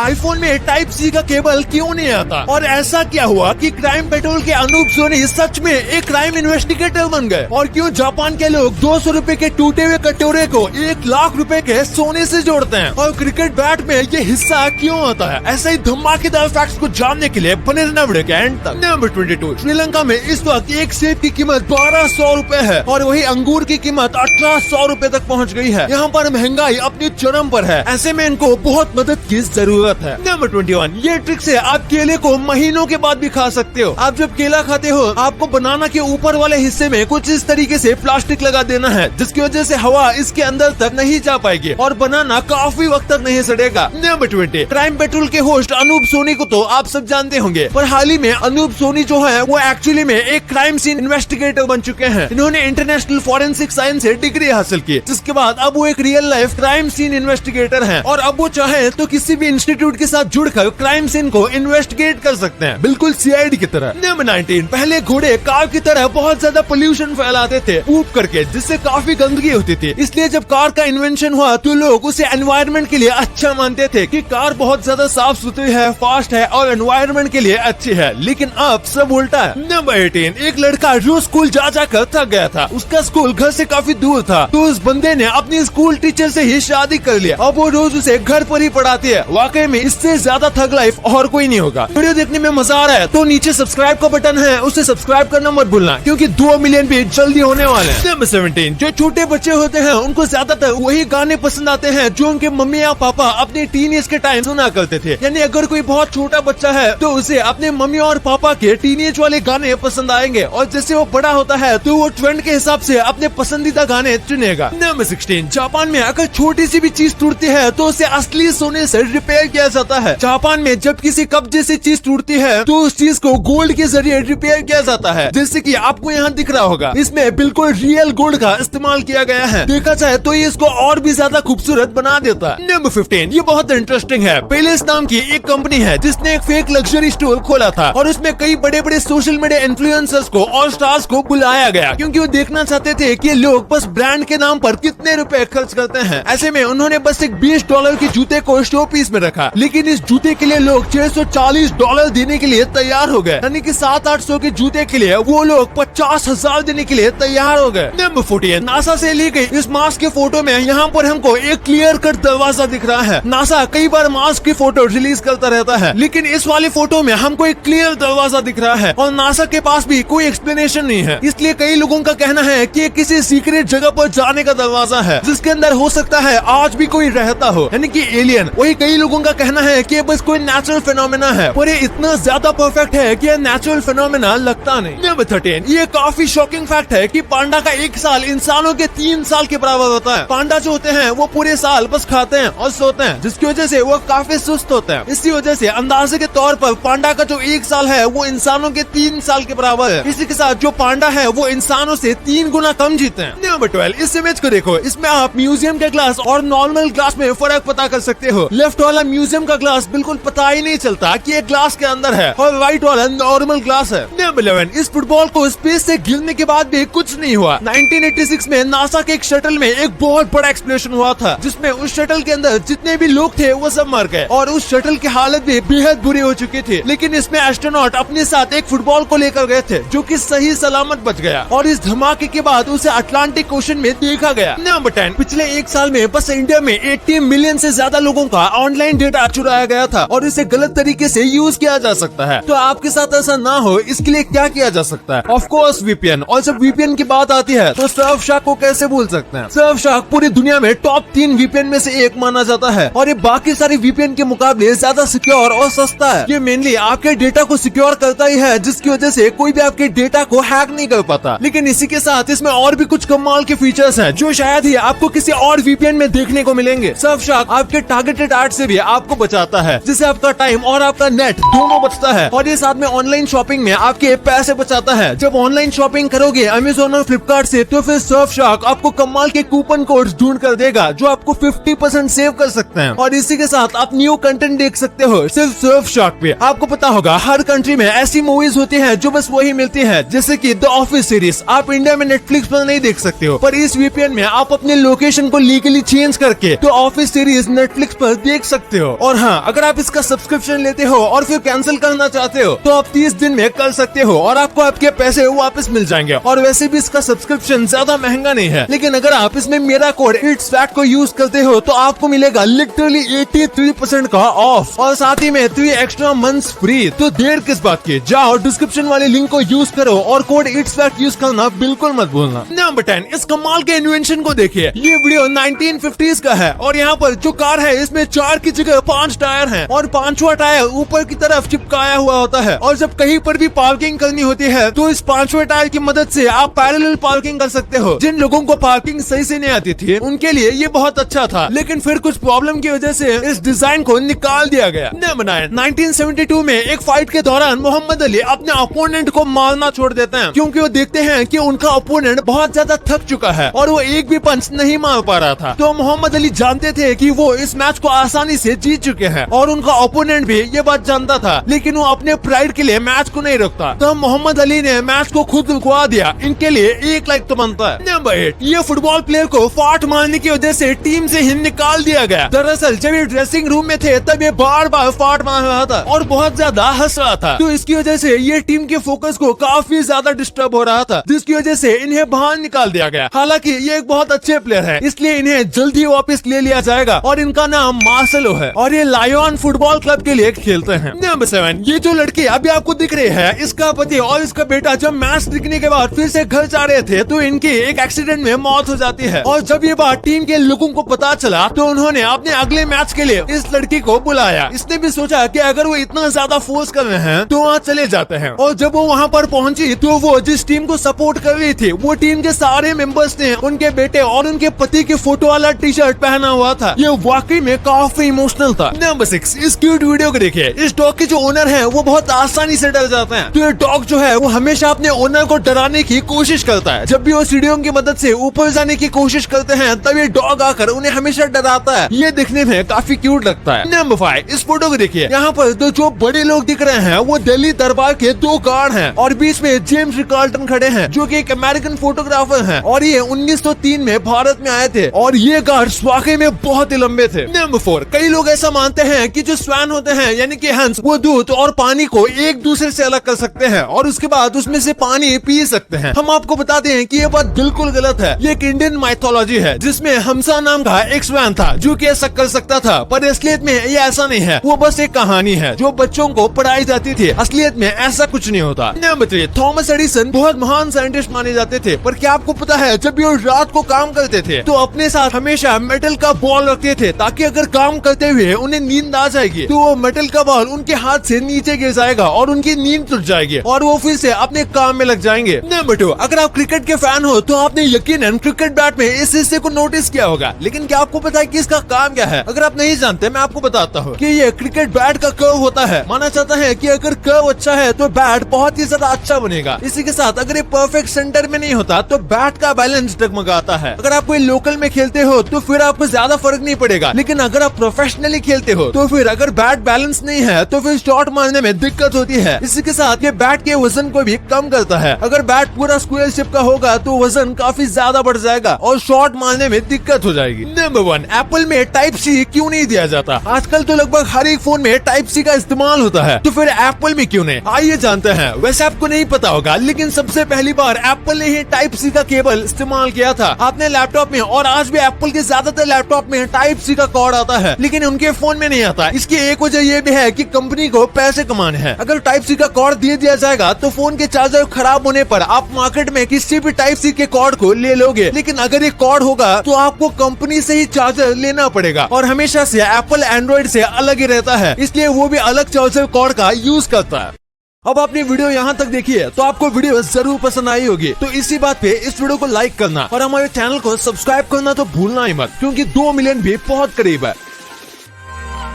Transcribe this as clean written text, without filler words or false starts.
IPhone में type सी का cable क्यों नहीं आता, और ऐसा क्या हुआ कि क्राइम पेट्रोल के अनूप सोनी सच में एक क्राइम इन्वेस्टिगेटर बन गए, और क्यों जापान के लोग 200 रुपए के टूटे हुए कटोरे को 1 लाख रुपए के सोने से जोड़ते हैं, और क्रिकेट बैट में ये हिस्सा क्यों आता है। ऐसा ही धमाकेदार फैक्ट्स को जानने के लिए बने रहना वीडियो के एंड तक। नंबर 22, श्रीलंका में इस वक्त एक सेब की कीमत 1200 रुपए है, और वही अंगूर की कीमत 1800 रुपए तक पहुंच गई है। यहाँ पर महंगाई अपनी चरम पर है, ऐसे में इनको बहुत मदद की जरूरत है। नंबर 21, ये ट्रिक से आप केले को महीनों के बाद भी खा सकते हो। आप जब केला खाते हो, आपको बनाना के ऊपर वाले हिस्से में कुछ इस तरीके से प्लास्टिक लगा देना है, जिसकी वजह से हवा इसके अंदर तक नहीं जा पाएगी और बनाना काफी वक्त तक नहीं सड़ेगा। नंबर 20, क्राइम पेट्रोल के होस्ट अनूप सोनी को तो आप सब जानते होंगे, पर हाल ही में अनूप सोनी जो है वो एक्चुअली में एक क्राइम सीन इन्वेस्टिगेटर बन चुके हैं। इन्होंने इंटरनेशनल फॉरेंसिक साइंस से डिग्री हासिल की, जिसके बाद अब वो एक real life crime scene investigator हैं, और अब वो चाहे तो किसी भी इंस्टीट्यूट के साथ जुड़कर क्राइम सीन को इन्वेस्टिगेट कर सकते हैं, बिल्कुल सीआईडी की तरह। नंबर 19, पहले घोड़े कार की तरह बहुत ज्यादा पोल्यूशन फैलाते थे ऊप करके, जिससे काफी गंदगी होती थी। इसलिए जब कार का इन्वेंशन हुआ तो लोग उसे एनवायरनमेंट के लिए अच्छा मानते थे कि कार बहुत ज्यादा साफ सुथरी है, फास्ट है और एनवायरनमेंट के लिए अच्छी है। लेकिन अब सब उल्टा है। नंबर 18, एक लड़का रोज स्कूल जा जाकर थक गया था। उसका स्कूल घर से काफी दूर था, तो उस बंदे ने अपनी स्कूल टीचर से ही शादी कर लिया। अब वो रोज उसे घर पर ही पढ़ाती है। वाकई में इससे ज्यादा थग लाइफ और कोई नहीं होगा। वीडियो देखने में मजा आ रहा है तो नीचे सब्सक्राइब का बटन है, उसे सब्सक्राइब करना मत भूलना, क्योंकि 2 मिलियन भी जल्दी होने वाले हैं। नंबर 17, जो छोटे बच्चे होते हैं उनको ज्यादातर वही गाने पसंद आते हैं जो उनके मम्मी या पापा अपने टीनेज के टाइम सुना करते थे। यानी अगर कोई बहुत छोटा बच्चा है तो उसे अपने मम्मी और पापा के टीनेज वाले गाने पसंद आएंगे, और जैसे वो बड़ा होता है तो वो ट्रेंड के हिसाब से अपने पसंदीदा गाने चुनेगा। नंबर 16, जापान में अगर छोटी सी भी चीज टूटती है तो उसे असली सोने से रिपेयर किया जाता है। जापान में जब किसी कप जैसी चीज टूटती है तो उस चीज को गोल्ड के जरिए रिपेयर किया जाता है, जैसे कि आपको यहाँ दिख रहा होगा। इसमें बिल्कुल रियल गोल्ड का इस्तेमाल किया गया है। देखा जाए तो ये इसको और भी ज्यादा खूबसूरत बना देता है। नंबर 15, ये बहुत इंटरेस्टिंग है। पेलेस नाम की एक कंपनी है जिसने एक फेक लग्जरी स्टोर खोला था, और उसमें कई बड़े बड़े सोशल मीडिया इन्फ्लुएंसर्स को और स्टार्स को बुलाया गया, क्योंकि वो देखना चाहते थे कि लोग बस ब्रांड के नाम पर कितने रुपए खर्च करते हैं। ऐसे में उन्होंने बस एक $20 के जूते को शो पीस में रखा, लेकिन इस जूते के लिए लोग $640 देने के लिए तैयार हो गए। यानी कि 700-800 के जूते के लिए वो लोग 50,000 देने के लिए तैयार हो गए। नंबर 14, नासा से ली गई इस मास्क के फोटो में यहाँ पर हमको एक क्लियर कट दरवाजा दिख रहा है। नासा कई बार मास्क की फोटो रिलीज करता रहता है, लेकिन इस वाली फोटो में हमको एक क्लियर दरवाजा दिख रहा है, और नासा के पास भी कोई एक्सप्लेनेशन नहीं है। इसलिए कई लोगों का कहना है कि किसी सीक्रेट जगह पर जाने का दरवाजा है, जिसके अंदर हो सकता है आज भी कोई रहता हो, यानी कि एलियन। वही कई लोगों का कहना है कि बस कोई नेचुरल फिनोमेना है, पर ये इतना ज्यादा परफेक्ट है कि नेचुरल फिनोमेना लगता नहीं। नंबर 13, ये काफी शॉकिंग फैक्ट है कि पांडा का 1 साल इंसानों के 3 साल के बराबर होता है। पांडा जो होते हैं वो पूरे साल बस खाते हैं और सोते हैं, जिसकी वजह से वो काफी सुस्त होते हैं। इसी वजह से अंदाजे के तौर पर पांडा का जो 1 साल है वो इंसानों के 3 साल के बराबर है। इसी के साथ जो पांडा है वो इंसानों से 3 गुना कम जीते हैं। नंबर 12, इस इमेज को देखो। इसमें आप म्यूजियम के ग्लास और नॉर्मल ग्लास में फर्क पता कर सकते हो। लेफ्ट वाला म्यूजियम का ग्लास बिल्कुल पता ही नहीं चलता कि एक ग्लास के अंदर है, और राइट वाला नॉर्मल ग्लास है। नंबर 11, इस फुटबॉल को स्पेस से गिरने के बाद भी कुछ नहीं हुआ। 1986 में नासा के एक शटल में एक बहुत बड़ा एक्सप्लोजन हुआ था, जिसमें उस शटल के अंदर जितने भी लोग थे वो सब मर गए, और उस शटल की हालत भी बेहद बुरी हो चुकी थी। लेकिन इसमें एस्ट्रोनॉट अपने साथ एक फुटबॉल को लेकर गए थे, जो कि सही सलामत बच गया, और इस धमाके के बाद उसे अटलांटिक ओशन में देखा गया। नंबर 10, पिछले 1 साल में बस इंडिया में 80 मिलियन से ज्यादा लोगों का ऑनलाइन डेटा चुराया गया था, और इसे गलत तरीके से यूज किया जा सकता है। तो आपके साथ ऐसा ना हो इसके लिए क्या किया जा सकता है? Of course VPN. और जब वीपीएन की बात आती है तो सर्फशार्क को कैसे भूल सकते हैं? सर्फशार्क पूरी दुनिया में टॉप 3 वीपीएन में से एक माना जाता है, और ये बाकी सारी वीपीएन के मुकाबले ज्यादा सिक्योर और सस्ता है। ये मेनली आपके डेटा को सिक्योर करता ही है, जिसकी वजह से कोई भी आपके डेटा को हैक नहीं कर पाता। लेकिन इसी के साथ इसमें और भी कुछ कमाल के फीचर्स हैं, जो शायद ही आपको किसी और वीपीएन में देखने को मिलेंगे। सर्फशार्क आपके टारगेटेड एड से भी आपको बचाता है, जिससे आपका टाइम और आपका नेट दोनों बचता है, और ये साथ में ऑनलाइन शॉपिंग में आपके पैसे बचाता है। जब ऑनलाइन शॉपिंग करोगे अमेज़न और फ्लिपकार्ट से, तो फिर सर्फशार्क आपको कमाल के कूपन कोड्स ढूंढ कर देगा, जो आपको 50% सेव कर सकते हैं। और इसी के साथ आप न्यू कंटेंट देख सकते हो सिर्फ सर्फशार्क पे। आपको पता होगा हर कंट्री में ऐसी मूवीज होती हैं जो बस वही मिलती हैं, जैसे कि द ऑफिस सीरीज आप इंडिया में नेटफ्लिक्स पर नहीं देख सकते हो, पर इस वीपीएन में आप अपने लोकेशन को लीगली चेंज करके द ऑफिस सीरीज नेटफ्लिक्स पर देख सकते हो। हो। और हाँ, अगर आप इसका सब्सक्रिप्शन लेते हो और फिर कैंसिल करना चाहते हो तो आप 30 दिन में कर सकते हो और आपको आपके पैसे वापस मिल जाएंगे। और वैसे भी इसका सब्सक्रिप्शन ज्यादा महंगा नहीं है, लेकिन अगर आप इसमें मेरा कोड इट्स फैक्ट को यूज करते हो तो आपको मिलेगा लिटरली 83% का ऑफ और साथ ही में 3 एक्स्ट्रा मंथ्स फ्री। तो देर किस बात की, जाओ डिस्क्रिप्शन वाले लिंक को यूज करो और कोड इट्स फैक्ट यूज करना बिल्कुल मत भूलना। नंबर 10, इस कमाल के इन्वेंशन को देखिए। ये वीडियो 1950s का है और यहाँ पर जो कार है इसमें 4 की जगह 5 टायर हैं और 5वां टायर ऊपर की तरफ चिपकाया हुआ होता है। और जब कहीं पर भी पार्किंग करनी होती है तो इस 5वें टायर की मदद से आप पैरेलल पार्किंग कर सकते हो। जिन लोगों को पार्किंग सही से नहीं आती थी उनके लिए ये बहुत अच्छा था, लेकिन फिर कुछ प्रॉब्लम की वजह से इस डिजाइन को निकाल दिया गया। नंबर 9, 1972 में एक फाइट के दौरान मोहम्मद अली अपने अपोनेंट को मारना छोड़ देते हैं क्योंकि वो देखते हैं कि उनका अपोनेंट बहुत ज्यादा थक चुका है और वो एक भी पंच नहीं मार पा रहा था। तो मोहम्मद अली जानते थे कि वो इस मैच को आसानी से जीत चुके हैं और उनका ओपोनेंट भी ये बात जानता था, लेकिन वो अपने प्राइड के लिए मैच को नहीं रोकता। तो मोहम्मद अली ने मैच को खुद रुकवा दिया। इनके लिए 1 लाइक तो बनता है। नंबर 8, ये फुटबॉल प्लेयर को फाट मारने की वजह से टीम से ही निकाल दिया गया। दरअसल जब ये ड्रेसिंग रूम में थे तब ये बार बार फाट मार रहा था और बहुत ज्यादा हंस रहा था। तो इसकी वजह से ये टीम के फोकस को काफी ज्यादा डिस्टर्ब हो रहा था, जिसकी वजह से इन्हें बाहर निकाल दिया गया। हालांकि ये एक बहुत अच्छे प्लेयर है, इसलिए इन्हें जल्दी वापस ले लिया जाएगा और इनका नाम मार्सेलो है और ये लायन फुटबॉल क्लब के लिए खेलते हैं। नंबर 7, ये जो लड़की अभी आपको दिख रही है, इसका पति और इसका बेटा जब मैच दिखने के बाद फिर से घर जा रहे थे तो इनकी एक एक्सीडेंट में मौत हो जाती है। और जब ये बात टीम के लोगों को पता चला तो उन्होंने अपने अगले मैच के लिए इस लड़की को बुलाया। इसने भी सोचा कि अगर वो इतना ज्यादा फोर्स कर रहे हैं तो वहाँ चले जाते हैं। और जब वो वहाँ पर पहुंची तो वो जिस टीम को सपोर्ट कर रही थी वो टीम के सारे मेंबर्स ने उनके बेटे और उनके पति के फोटो वाला टी शर्ट पहना हुआ था। ये वाकई में काफी इमोशनल था। नंबर 6, इस क्यूट वीडियो को देखिए। इस डॉग के जो ओनर है वो बहुत आसानी से डर जाते हैं। तो ये डॉग जो है वो हमेशा अपने ओनर को डराने की कोशिश करता है। जब भी वो सीढ़ियों की मदद से ऊपर जाने की कोशिश करते हैं तब ये डॉग आकर उन्हें हमेशा डराता है। ये दिखने में काफी क्यूट लगता है। नंबर 5, इस फोटो को देखिए। यहाँ पर तो जो बड़े लोग दिख रहे हैं वो दिल्ली दरबार के 2 गार्ड हैं और बीच में जेम्स रिकार्टन खड़े हैं जो कि एक अमेरिकन फोटोग्राफर हैं और ये 1903 में भारत में आए थे और ये गार्ड्स वाकई में बहुत ही लंबे थे। नंबर 4, कई लोग ऐसा मानते हैं कि जो स्वैन होते हैं यानी कि हंस, वो दूध और पानी को एक दूसरे से अलग कर सकते हैं और उसके बाद उसमें से पानी पी सकते हैं। हम आपको बताते हैं कि ये बात बिल्कुल गलत है। ये एक इंडियन माइथोलॉजी है जिसमें हमसा नाम का एक स्वैन था जो कि ऐसा कर सकता था, पर असलियत में ये ऐसा नहीं है। वो बस एक कहानी है जो बच्चों को पढ़ाई जाती थी। असलियत में ऐसा कुछ नहीं होता। नंबर 3, थॉमस एडिसन बहुत महान साइंटिस्ट माने जाते थे, पर क्या आपको पता है जब भी वो रात को काम करते थे तो अपने साथ हमेशा मेटल का बॉल रखते थे ताकि अगर काम करते हुए उन्हें नींद आ जाएगी तो वो मेटल का बॉल उनके हाथ से नीचे गिर जाएगा और उनकी नींद टूट जाएगी और वो फिर से अपने काम में लग जाएंगे। नंबर 2, अगर आप क्रिकेट के फैन हो तो आपने यकीनन क्रिकेट बैट में इस हिस्से को नोटिस किया होगा, लेकिन क्या आपको पता है कि इसका काम क्या है? अगर आप नहीं जानते मैं आपको बताता हूँ कि ये क्रिकेट बैट का कर्व होता है। माना जाता है कि अगर कर्व अच्छा है तो बैट बहुत ही ज्यादा अच्छा बनेगा। इसी के साथ अगर ये परफेक्ट सेंटर में नहीं होता तो बैट का बैलेंस डगमगाता है। अगर आप कोई लोकल में खेलते हो तो फिर आपको ज्यादा फर्क नहीं पड़ेगा, लेकिन अगर आप प्रोफेशनली खेलते हो तो फिर अगर बैट बैलेंस नहीं है तो फिर शॉट मारने में दिक्कत होती है। इसी के साथ ये बैट के वजन को भी कम करता है। अगर बैट पूरा स्क्वायर शेप का होगा तो वजन काफी ज्यादा बढ़ जाएगा और शॉट मारने में दिक्कत हो जाएगी। नंबर 1, एप्पल में टाइप सी क्यों नहीं दिया जाता? आजकल तो लगभग हर एक फोन में टाइप सी का इस्तेमाल होता है, तो फिर एप्पल में क्यों नहीं? आइए जानते हैं। वैसे आपको नहीं पता होगा, लेकिन सबसे पहली बार एप्पल ने ही टाइप सी का केबल इस्तेमाल किया था अपने लैपटॉप में, और आज भी एप्पल के ज्यादातर लैपटॉप में टाइप सी का कॉर्ड आता है, लेकिन उनके फोन में नहीं आता। इसकी एक वजह यह भी है कि कंपनी को पैसे कमाने हैं। अगर टाइप सी का कॉर्ड दे दिया जाएगा तो फोन के चार्जर खराब होने पर आप मार्केट में किसी भी टाइप सी के कॉर्ड को ले लोगे, लेकिन अगर ये कॉर्ड होगा तो आपको कंपनी से ही चार्जर लेना पड़ेगा। और हमेशा से एप्पल एंड्रॉइड से अलग ही रहता है, इसलिए वो भी अलग चार्जर कॉर्ड का यूज करता है। अब आपने वीडियो यहाँ तक देखी है तो आपको वीडियो जरूर पसंद आई होगी, तो इसी बात पे इस वीडियो को लाइक करना और हमारे चैनल को सब्सक्राइब करना तो भूलना ही मत, क्योंकि 2 मिलियन भी बहुत करीब है।